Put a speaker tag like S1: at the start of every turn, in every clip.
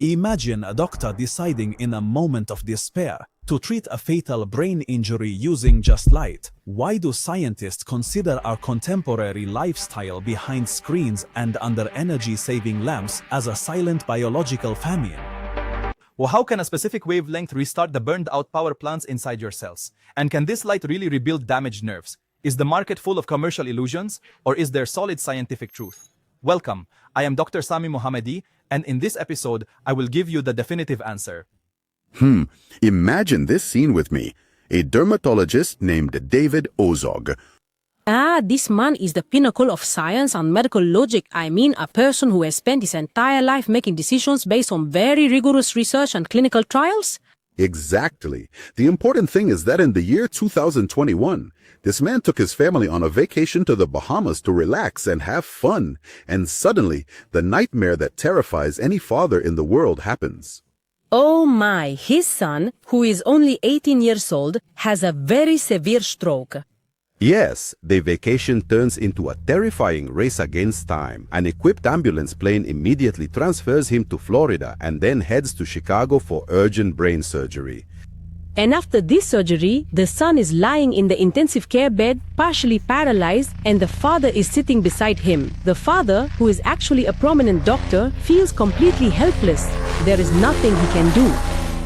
S1: Imagine a doctor deciding in a moment of despair to treat a fatal brain injury using just light. Why do scientists consider our contemporary lifestyle behind screens and under energy-saving lamps as a silent biological famine?
S2: Well, how can a specific wavelength restart the burned-out power plants inside your cells? And can this light really rebuild damaged nerves? Is the market full of commercial illusions, or is there solid scientific truth? Welcome, I am Dr. Samy Mohamady, and in this episode, I will give you the definitive answer.
S3: Imagine this scene with me. A dermatologist named David Ozog.
S4: This man is the pinnacle of science and medical logic. I mean, a person who has spent his entire life making decisions based on very rigorous research and clinical trials?
S3: Exactly. The important thing is that in the year 2021, this man took his family on a vacation to the Bahamas to relax and have fun. And suddenly, the nightmare that terrifies any father in the world happens.
S4: Oh my, his son, who is only 18 years old, has a very severe stroke.
S3: Yes, the vacation turns into a terrifying race against time. An equipped ambulance plane immediately transfers him to Florida and then heads to Chicago for urgent brain surgery.
S4: And after this surgery, the son is lying in the intensive care bed, partially paralyzed, and the father is sitting beside him. The father, who is actually a prominent doctor, feels completely helpless. There is nothing he can do.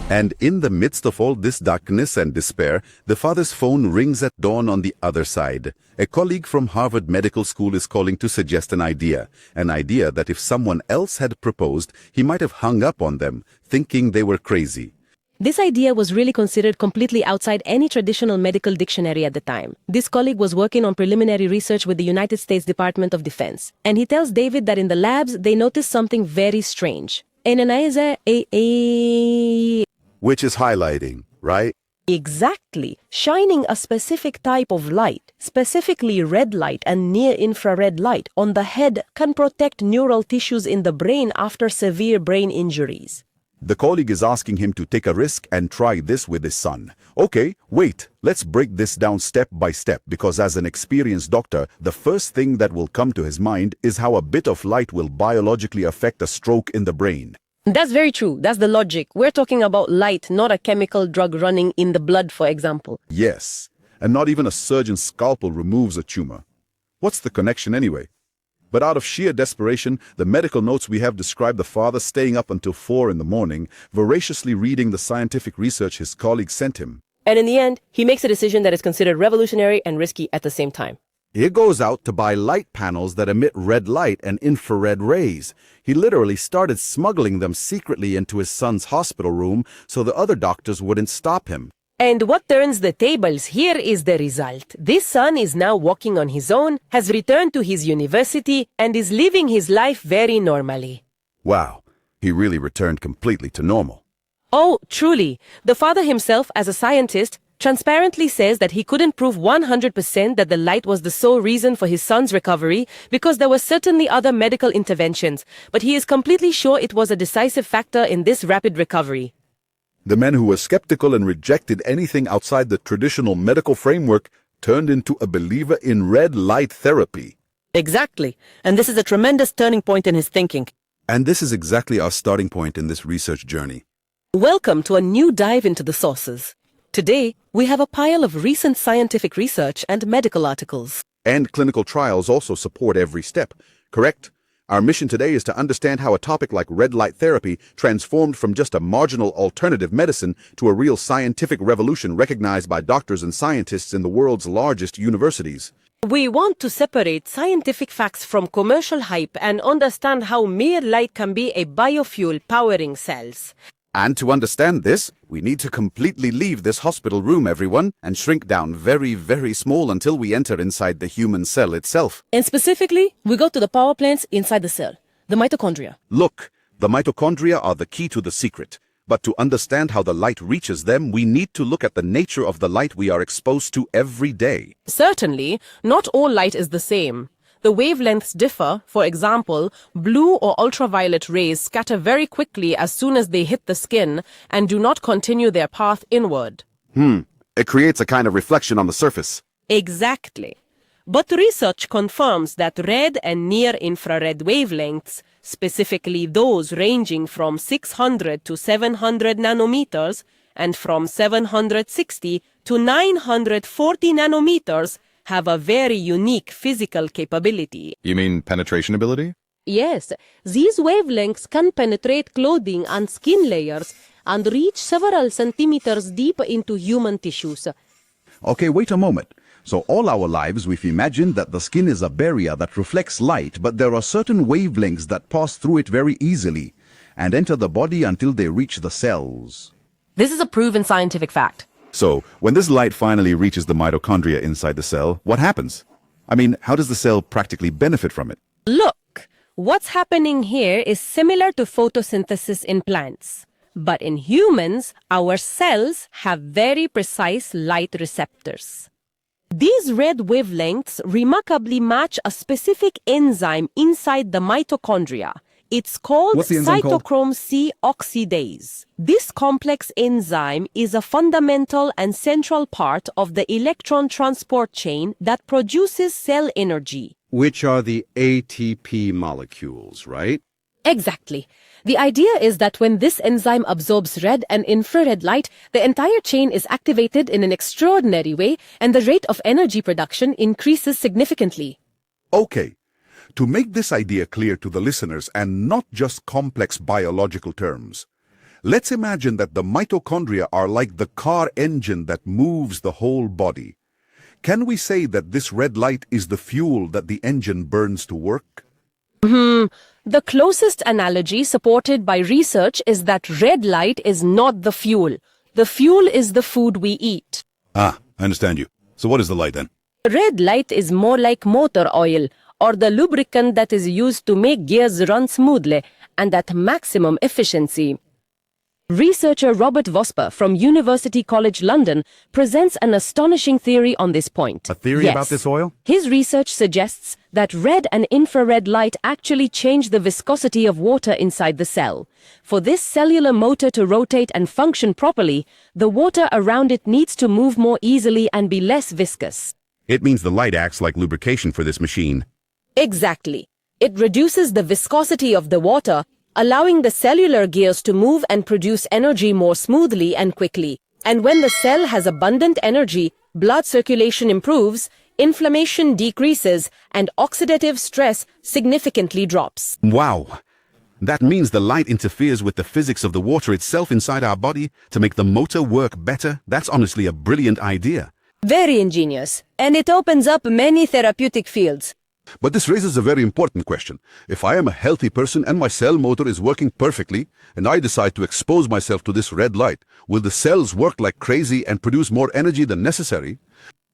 S3: And in the midst of all this darkness and despair, the father's phone rings at dawn on the other side. A colleague from Harvard Medical School is calling to suggest an idea that if someone else had proposed, he might have hung up on them, thinking they were crazy.
S4: This idea was really considered completely outside any traditional medical dictionary at the time. This colleague was working on preliminary research with the United States Department of Defense, and he tells David that in the labs they noticed something very strange.
S3: Which is highlighting, right?
S4: Exactly. Shining a specific type of light, specifically red light and near-infrared light, on the head can protect neural tissues in the brain after severe brain injuries.
S3: The colleague is asking him to take a risk and try this with his son. Okay, wait, let's break this down step by step, because as an experienced doctor, the first thing that will come to his mind is how a bit of light will biologically affect a stroke in the brain.
S4: That's very true. That's the logic. We're talking about light, not a chemical drug running in the blood, for example.
S3: Yes, and not even a surgeon's scalpel removes a tumor. What's the connection anyway? But out of sheer desperation, the medical notes we have describe the father staying up until 4 in the morning, voraciously reading the scientific research his colleague sent him.
S4: And in the end, he makes a decision that is considered revolutionary and risky at the same time.
S3: He goes out to buy light panels that emit red light and infrared rays. He literally started smuggling them secretly into his son's hospital room so the other doctors wouldn't stop him.
S4: And what turns the tables here is the result. This son is now walking on his own, has returned to his university, and is living his life very normally.
S3: Wow, he really returned completely to normal.
S4: Oh, truly. The father himself, as a scientist, transparently says that he couldn't prove 100% that the light was the sole reason for his son's recovery because there were certainly other medical interventions, but he is completely sure it was a decisive factor in this rapid recovery.
S3: The man who was skeptical and rejected anything outside the traditional medical framework turned into a believer in red light therapy.
S4: Exactly. And this is a tremendous turning point in his thinking.
S3: And this is exactly our starting point in this research journey.
S4: Welcome to a new dive into the sources. Today, we have a pile of recent scientific research and medical articles.
S3: And clinical trials also support every step, correct? Our mission today is to understand how a topic like red light therapy transformed from just a marginal alternative medicine to a real scientific revolution recognized by doctors and scientists in the world's largest universities.
S4: We want to separate scientific facts from commercial hype and understand how mere light can be a biofuel powering cells.
S3: And to understand this, we need to completely leave this hospital room, everyone, and shrink down very, very small until we enter inside the human cell itself.
S4: And specifically, we go to the power plants inside the cell, the mitochondria.
S3: Look, the mitochondria are the key to the secret. But to understand how the light reaches them, we need to look at the nature of the light we are exposed to every day.
S4: Certainly, not all light is the same. The wavelengths differ. For example, blue or ultraviolet rays scatter very quickly as soon as they hit the skin and do not continue their path inward.
S3: It creates a kind of reflection on the surface.
S4: Exactly. But research confirms that red and near-infrared wavelengths, specifically those ranging from 600 to 700 nanometers and from 760 to 940 nanometers, have a very unique physical capability.
S5: You mean penetration ability?
S4: Yes, these wavelengths can penetrate clothing and skin layers and reach several centimeters deep into human tissues.
S6: Okay, wait a moment. So all our lives we've imagined that the skin is a barrier that reflects light, but there are certain wavelengths that pass through it very easily and enter the body until they reach the cells.
S4: This is a proven scientific fact.
S3: So, when this light finally reaches the mitochondria inside the cell, what happens? I mean, how does the cell practically benefit from it?
S4: Look, what's happening here is similar to photosynthesis in plants. But in humans, our cells have very precise light receptors. These red wavelengths remarkably match a specific enzyme inside the mitochondria. It's called
S6: What's the enzyme called?
S4: cytochrome C oxidase. This complex enzyme is a fundamental and central part of the electron transport chain that produces cell energy.
S7: Which are the ATP molecules, right?
S4: Exactly. The idea is that when this enzyme absorbs red and infrared light, the entire chain is activated in an extraordinary way and the rate of energy production increases significantly.
S3: Okay. To make this idea clear to the listeners and not just complex biological terms, let's imagine that the mitochondria are like the car engine that moves the whole body. Can we say that this red light is the fuel that the engine burns to work?
S4: The closest analogy supported by research is that red light is not the fuel. The fuel is the food we eat.
S3: Ah, I understand you. So what is the light then?
S4: Red light is more like motor oil, or the lubricant that is used to make gears run smoothly and at maximum efficiency. Researcher Robert Vosper from University College London presents an astonishing theory on this point.
S3: A theory about this oil?
S4: His research suggests that red and infrared light actually change the viscosity of water inside the cell. For this cellular motor to rotate and function properly, the water around it needs to move more easily and be less viscous.
S3: It means the light acts like lubrication for this machine.
S4: Exactly. It reduces the viscosity of the water, allowing the cellular gears to move and produce energy more smoothly and quickly. And when the cell has abundant energy, blood circulation improves, inflammation decreases, and oxidative stress significantly drops.
S3: Wow! That means the light interferes with the physics of the water itself inside our body to make the motor work better. That's honestly a brilliant idea.
S4: Very ingenious, and it opens up many therapeutic fields.
S3: But this raises a very important question. If I am a healthy person and my cell motor is working perfectly, and I decide to expose myself to this red light, will the cells work like crazy and produce more energy than necessary?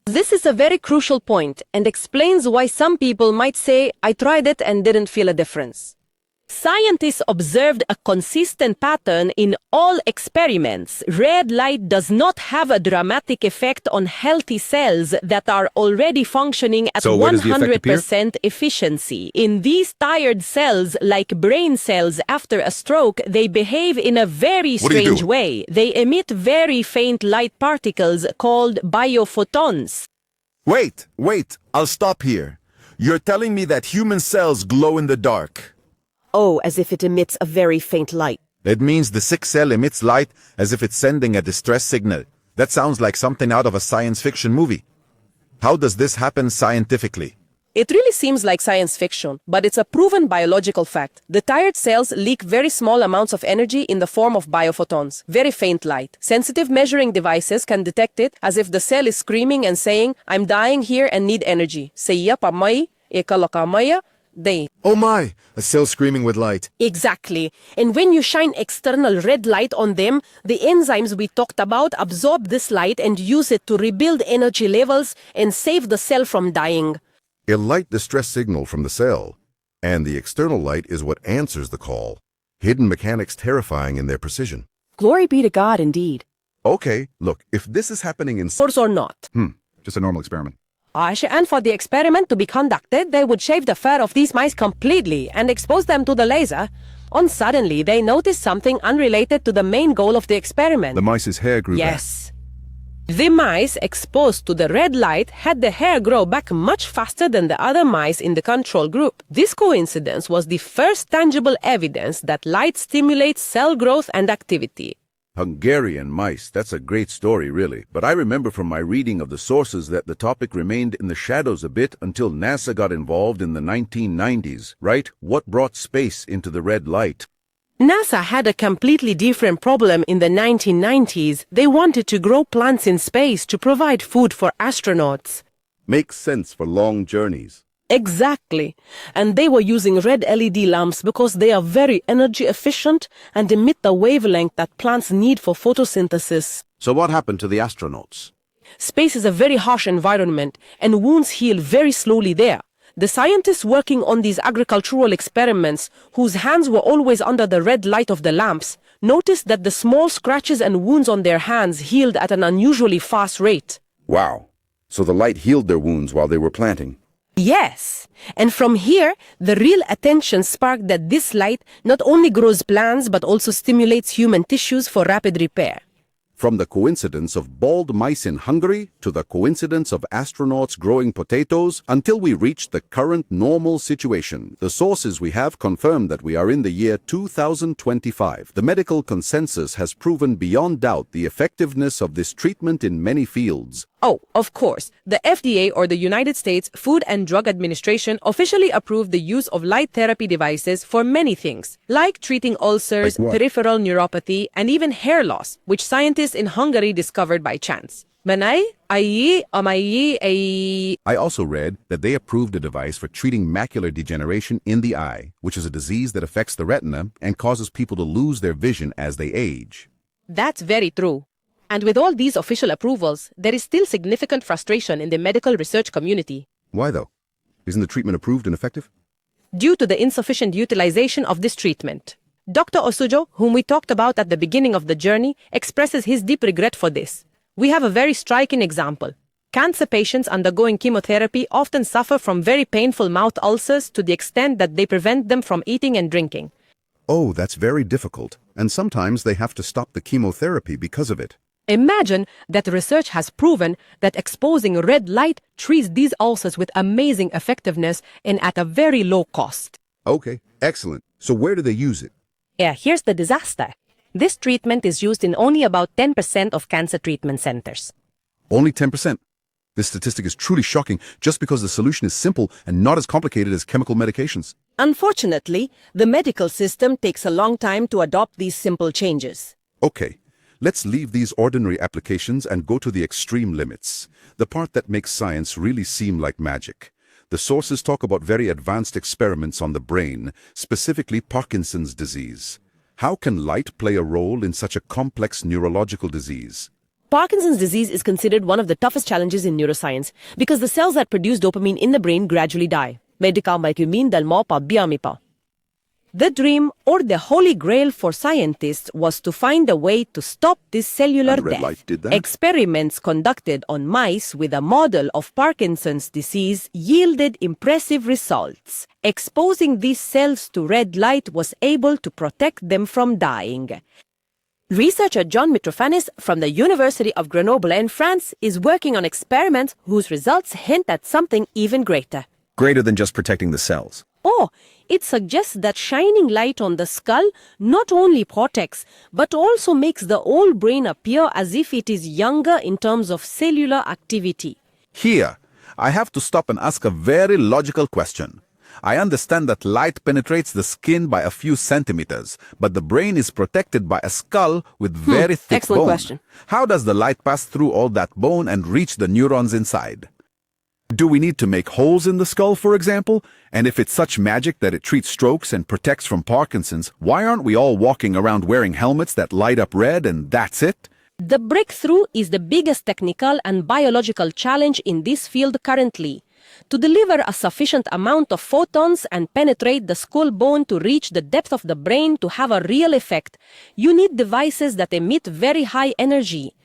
S4: This is a very crucial point and explains why some people might say, I tried it and didn't feel a difference. Scientists observed a consistent pattern in all experiments. Red light does not have a dramatic effect on healthy cells that are already functioning at
S3: So where does the effect appear?
S4: 100% efficiency. In these tired cells, like brain cells after a stroke, they behave in a very
S3: What are you
S4: strange
S3: doing?
S4: way. They emit very faint light particles called biophotons.
S8: Wait, I'll stop here. You're telling me that human cells glow in the dark.
S4: Oh, as if it emits a very faint light.
S8: It means the sick cell emits light as if it's sending a distress signal. That sounds like something out of a science fiction movie. How does this happen scientifically?
S4: It really seems like science fiction, but it's a proven biological fact. The tired cells leak very small amounts of energy in the form of biophotons, very faint light. Sensitive measuring devices can detect it as if the cell is screaming and saying, I'm dying here and need energy.
S8: Oh my, a cell screaming with light.
S4: Exactly. And when you shine external red light on them, the enzymes we talked about absorb this light and use it to rebuild energy levels and save the cell from dying.
S3: A light distress signal from the cell, and the external light is what answers the call. Hidden mechanics terrifying in their precision.
S4: Glory be to God indeed.
S3: Okay, look, if this is happening in...
S4: Or not.
S3: Just a normal experiment.
S4: And for the experiment to be conducted, they would shave the fur of these mice completely and expose them to the laser. And suddenly, they noticed something unrelated to the main goal of the experiment.
S3: The mice's hair grew back.
S4: Yes. The mice exposed to the red light had the hair grow back much faster than the other mice in the control group. This coincidence was the first tangible evidence that light stimulates cell growth and activity.
S5: Hungarian mice, that's a great story, really. But I remember from my reading of the sources that the topic remained in the shadows a bit until NASA got involved in the 1990s, right? What brought space into the red light?
S4: NASA had a completely different problem in the 1990s. They wanted to grow plants in space to provide food for astronauts.
S3: Makes sense for long journeys.
S4: Exactly. And they were using red LED lamps because they are very energy efficient and emit the wavelength that plants need for photosynthesis.
S7: So what happened to the astronauts?
S4: Space is a very harsh environment, and wounds heal very slowly there. The scientists working on these agricultural experiments, whose hands were always under the red light of the lamps, noticed that the small scratches and wounds on their hands healed at an unusually fast rate.
S5: Wow. So the light healed their wounds while they were planting.
S4: Yes, and from here, the real attention sparked that this light not only grows plants but also stimulates human tissues for rapid repair.
S3: From the coincidence of bald mice in Hungary to the coincidence of astronauts growing potatoes until we reach the current normal situation, the sources we have confirm that we are in the year 2025. The medical consensus has proven beyond doubt the effectiveness of this treatment in many fields.
S4: Oh, of course, the FDA, or the United States Food and Drug Administration, officially approved the use of light therapy devices for many things, like treating ulcers,
S3: Like what?
S4: peripheral neuropathy, and even hair loss, which scientists in Hungary discovered by chance.
S3: I also read that they approved a device for treating macular degeneration in the eye, which is a disease that affects the retina and causes people to lose their vision as they age.
S4: That's very true. And with all these official approvals, there is still significant frustration in the medical research community.
S3: Why though? Isn't the treatment approved and effective?
S4: Due to the insufficient utilization of this treatment. Dr. Osujo, whom we talked about at the beginning of the journey, expresses his deep regret for this. We have a very striking example. Cancer patients undergoing chemotherapy often suffer from very painful mouth ulcers to the extent that they prevent them from eating and drinking.
S3: Oh, that's very difficult, and sometimes they have to stop the chemotherapy because of it.
S4: Imagine that research has proven that exposing red light treats these ulcers with amazing effectiveness and at a very low cost.
S3: Okay, excellent. So where do they use it?
S4: Yeah, here's the disaster. This treatment is used in only about 10% of cancer treatment centers.
S3: Only 10%. This statistic is truly shocking just because the solution is simple and not as complicated as chemical medications.
S4: Unfortunately, the medical system takes a long time to adopt these simple changes.
S3: Okay, let's leave these ordinary applications and go to the extreme limits, the part that makes science really seem like magic. The sources talk about very advanced experiments on the brain, specifically Parkinson's disease. How can light play a role in such a complex neurological disease?
S4: Parkinson's disease is considered one of the toughest challenges in neuroscience because the cells that produce dopamine in the brain gradually die. The dream, or the holy grail for scientists, was to find a way to stop this cellular
S3: And red
S4: death.
S3: light did that?
S4: Experiments conducted on mice with a model of Parkinson's disease yielded impressive results. Exposing these cells to red light was able to protect them from dying. Researcher John Mitrofanis from the University of Grenoble in France is working on experiments whose results hint at something even greater.
S2: Greater than just protecting the cells.
S4: Oh, it suggests that shining light on the skull not only protects, but also makes the whole brain appear as if it is younger in terms of cellular activity.
S3: Here, I have to stop and ask a very logical question. I understand that light penetrates the skin by a few centimeters, but the brain is protected by a skull with very thick
S4: excellent
S3: bone.
S4: question.
S3: How does the light pass through all that bone and reach the neurons inside? Do we need to make holes in the skull, for example? And if it's such magic that it treats strokes and protects from Parkinson's, why aren't we all walking around wearing helmets that light up red and that's it?
S4: The breakthrough is the biggest technical and biological challenge in this field currently. To deliver a sufficient amount of photons and penetrate the skull bone to reach the depth of the brain to have a real effect, you need devices that emit very high energy.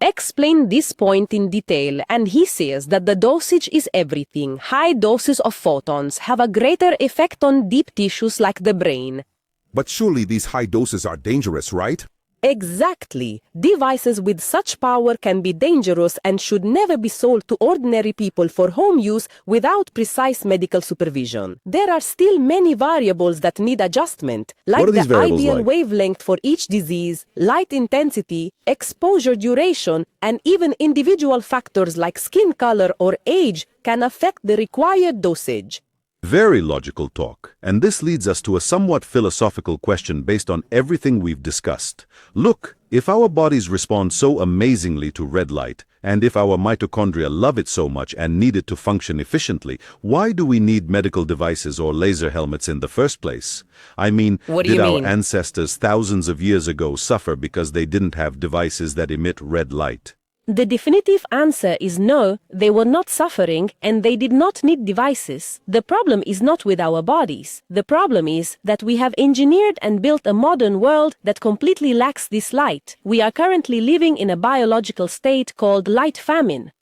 S4: Explain this point in detail, and he says that the dosage is everything. High doses of photons have a greater effect on deep tissues like the brain.
S3: But surely these high doses are dangerous, right?
S4: Exactly. Devices with such power can be dangerous and should never be sold to ordinary people for home use without precise medical supervision. There are still many variables that need adjustment, like
S5: What are these
S4: the
S5: variables
S4: ideal
S5: like?
S4: wavelength for each disease, light intensity, exposure duration, and even individual factors like skin color or age can affect the required dosage.
S3: Very logical talk, and this leads us to a somewhat philosophical question based on everything we've discussed. Look, if our bodies respond so amazingly to red light, and if our mitochondria love it so much and need it to function efficiently, why do we need medical devices or laser helmets in the first place? I mean,
S4: What do
S3: did
S4: you
S3: our
S4: mean?
S3: ancestors thousands of years ago suffer because they didn't have devices that emit red light?
S4: The definitive answer is no, they were not suffering and they did not need devices. The problem is not with our bodies. The problem is that we have engineered and built a modern world that completely lacks this light. We are currently living in a biological state called light famine.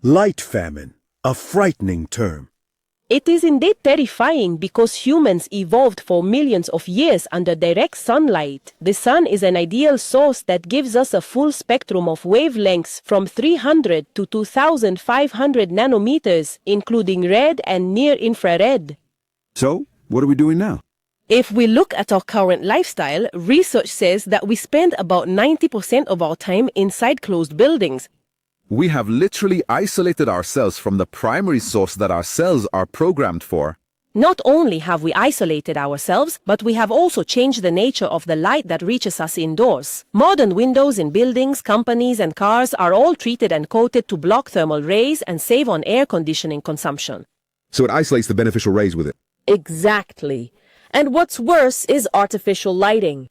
S9: Light famine, a frightening term.
S4: It is indeed terrifying because humans evolved for millions of years under direct sunlight. The sun is an ideal source that gives us a full spectrum of wavelengths from 300 to 2500 nanometers, including red and near-infrared.
S5: So, what are we doing now?
S4: If we look at our current lifestyle, research says that we spend about 90% of our time inside closed buildings.
S10: We have literally isolated ourselves from the primary source that our cells are programmed for.
S4: Not only have we isolated ourselves, but we have also changed the nature of the light that reaches us indoors. Modern windows in buildings, companies, and cars are all treated and coated to block thermal rays and save on air conditioning consumption.
S10: So it isolates the beneficial rays with it.
S4: Exactly. And what's worse is artificial lighting.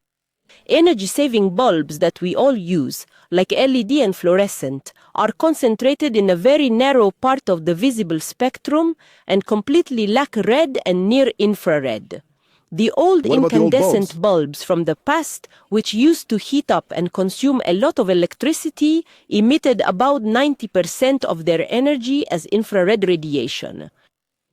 S4: Energy-saving bulbs that we all use, like LED and fluorescent, are concentrated in a very narrow part of the visible spectrum and completely lack red and near-infrared. The old
S5: What about the old
S4: incandescent bulbs from the past, which used to heat up and consume a lot of electricity, emitted about 90% of their energy as infrared radiation.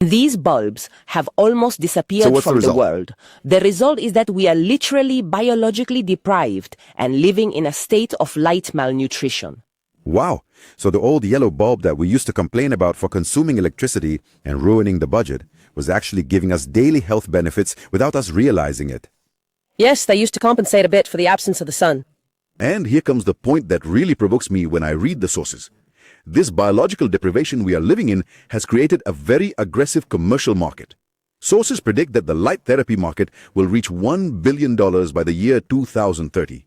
S4: These bulbs have almost disappeared
S5: what's the
S4: from the
S5: result?
S4: world. The result is that we are literally biologically deprived and living in a state of light malnutrition.
S3: Wow, so the old yellow bulb that we used to complain about for consuming electricity and ruining the budget was actually giving us daily health benefits without us realizing it.
S4: Yes, they used to compensate a bit for the absence of the sun.
S3: And here comes the point that really provokes me when I read the sources. This biological deprivation we are living in has created a very aggressive commercial market. Sources predict that the light therapy market will reach $1 billion by the year 2030.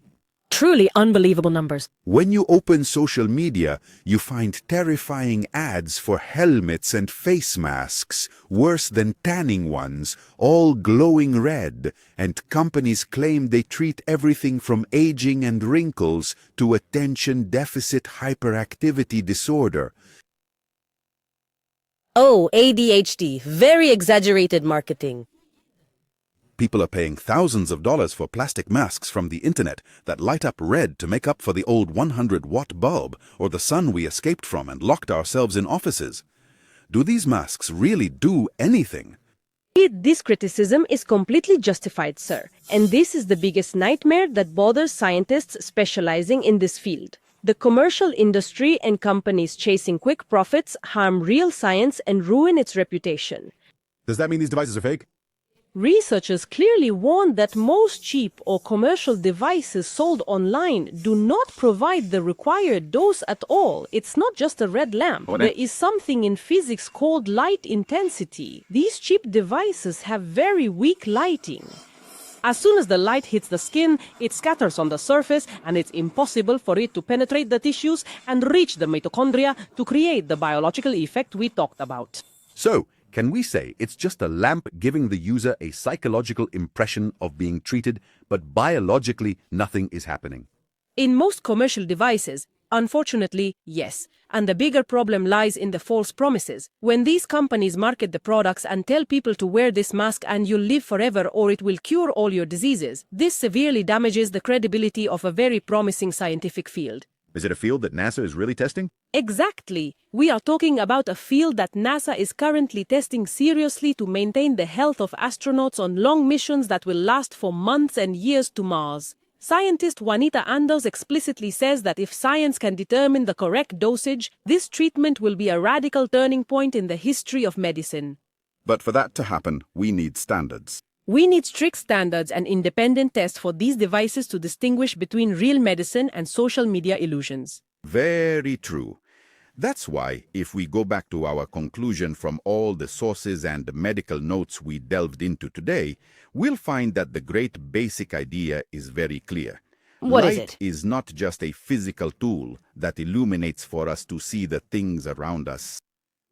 S4: Truly unbelievable numbers.
S3: When you open social media, you find terrifying ads for helmets and face masks, worse than tanning ones, all glowing red, and companies claim they treat everything from aging and wrinkles to attention deficit hyperactivity disorder.
S4: Oh, ADHD. Very exaggerated marketing.
S3: People are paying thousands of dollars for plastic masks from the internet that light up red to make up for the old 100-watt bulb or the sun we escaped from and locked ourselves in offices. Do these masks really do anything?
S4: This criticism is completely justified, sir. And this is the biggest nightmare that bothers scientists specializing in this field. The commercial industry and companies chasing quick profits harm real science and ruin its reputation.
S3: Does that mean these devices are fake?
S4: Researchers clearly warn that most cheap or commercial devices sold online do not provide the required dose at all. It's not just a red lamp. There is something in physics called light intensity. These cheap devices have very weak lighting. As soon as the light hits the skin, it scatters on the surface, and it's impossible for it to penetrate the tissues and reach the mitochondria to create the biological effect we talked about.
S3: So, can we say it's just a lamp giving the user a psychological impression of being treated, but biologically nothing is happening?
S4: In most commercial devices, unfortunately, yes. And the bigger problem lies in the false promises. When these companies market the products and tell people to wear this mask and you'll live forever or it will cure all your diseases, this severely damages the credibility of a very promising scientific field.
S3: Is it a field that NASA is really testing?
S4: Exactly. We are talking about a field that NASA is currently testing seriously to maintain the health of astronauts on long missions that will last for months and years to Mars. Scientist Juanita Andos explicitly says that if science can determine the correct dosage, this treatment will be a radical turning point in the history of medicine.
S10: But for that to happen, we need standards.
S4: We need strict standards and independent tests for these devices to distinguish between real medicine and social media illusions.
S5: Very true. That's why, if we go back to our conclusion from all the sources and medical notes we delved into today, we'll find that the great basic idea is very clear.
S4: What is
S5: Light
S4: it?
S5: is not just a physical tool that illuminates for us to see the things around us.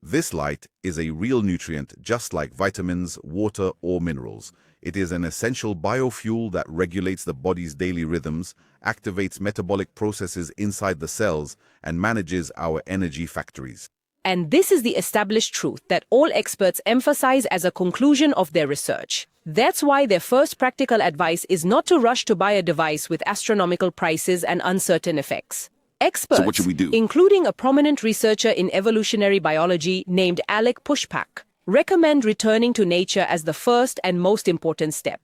S5: This light is a real nutrient just like vitamins, water, or minerals. It is an essential biofuel that regulates the body's daily rhythms, activates metabolic processes inside the cells, and manages our energy factories.
S4: And this is the established truth that all experts emphasize as a conclusion of their research. That's why their first practical advice is not to rush to buy a device with astronomical prices and uncertain effects. Experts,
S10: what should we do?
S4: including a prominent researcher in evolutionary biology named Alec Pushpak, recommend returning to nature as the first and most important step.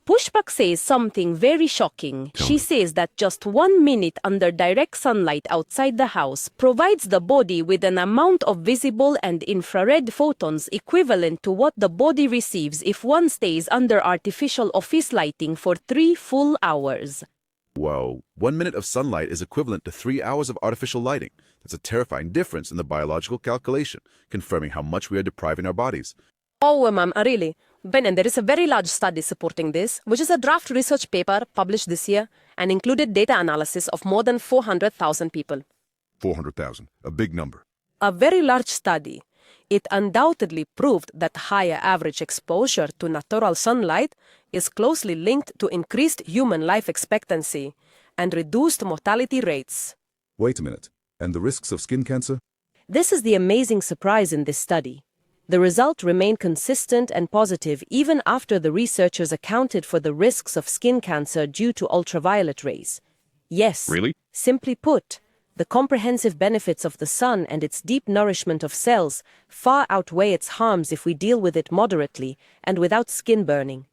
S4: Pushpak says something very shocking. She says that just 1 minute under direct sunlight outside the house provides the body with an amount of visible and infrared photons equivalent to what the body receives if one stays under artificial office lighting for 3 full hours.
S10: Whoa, 1 minute of sunlight is equivalent to 3 hours of artificial lighting. That's a terrifying difference in the biological calculation, confirming how much we are depriving our bodies.
S4: Oh, ma'am, really? Ben, and there is a very large study supporting this, which is a draft research paper published this year and included data analysis of more than 400,000 people.
S10: 400,000, a big number.
S4: A very large study. It undoubtedly proved that higher average exposure to natural sunlight is closely linked to increased human life expectancy and reduced mortality rates.
S10: Wait a minute, and the risks of skin cancer?
S4: This is the amazing surprise in this study. The result remained consistent and positive even after the researchers accounted for the risks of skin cancer due to ultraviolet rays. Yes,
S10: Really?
S4: simply put, the comprehensive benefits of the sun and its deep nourishment of cells far outweigh its harms if we deal with it moderately and without skin burning.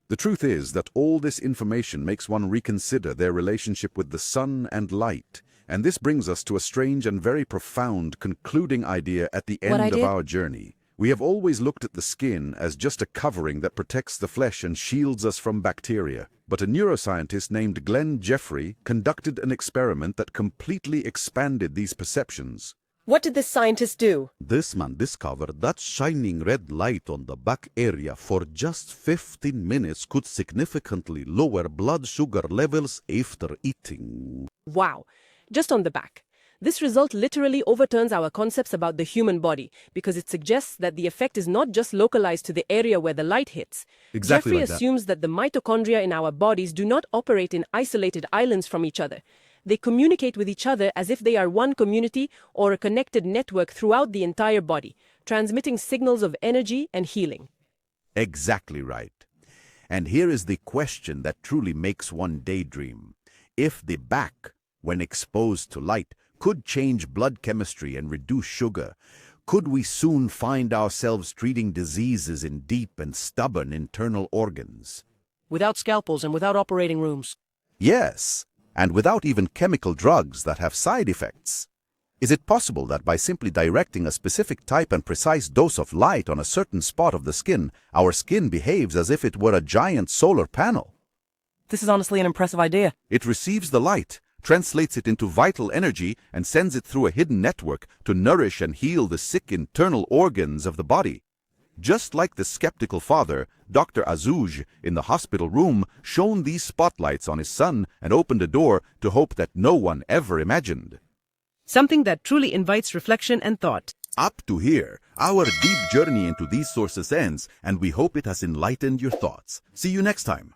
S10: The truth is that all this information makes one reconsider their relationship with the sun and light. And this brings us to a strange and very profound concluding idea at the
S4: What
S10: end of
S4: idea?
S10: our journey. We have always looked at the skin as just a covering that protects the flesh and shields us from bacteria. But a neuroscientist named Glenn Jeffrey conducted an experiment that completely expanded these perceptions.
S4: What did this scientist do?
S6: This man discovered that shining red light on the back area for just 15 minutes could significantly lower blood sugar levels after eating.
S4: Wow, just on the back. This result literally overturns our concepts about the human body because it suggests that the effect is not just localized to the area where the light hits.
S10: Exactly
S4: Jeffrey
S10: like that.
S4: assumes that the mitochondria in our bodies do not operate in isolated islands from each other. They communicate with each other as if they are one community or a connected network throughout the entire body, transmitting signals of energy and healing.
S5: Exactly right. And here is the question that truly makes one daydream. If the back, when exposed to light, could change blood chemistry and reduce sugar, could we soon find ourselves treating diseases in deep and stubborn internal organs?
S11: Without scalpels and without operating rooms.
S5: Yes, and without even chemical drugs that have side effects. Is it possible that by simply directing a specific type and precise dose of light on a certain spot of the skin, our skin behaves as if it were a giant solar panel?
S11: This is honestly an impressive idea.
S5: It receives the light, translates it into vital energy, and sends it through a hidden network to nourish and heal the sick internal organs of the body. Just like the skeptical father, Dr. Azouj, in the hospital room, shone these spotlights on his son and opened a door to hope that no one ever imagined.
S4: Something that truly invites reflection and thought.
S5: Up to here, our deep journey into these sources ends, and we hope it has enlightened your thoughts. See you next time.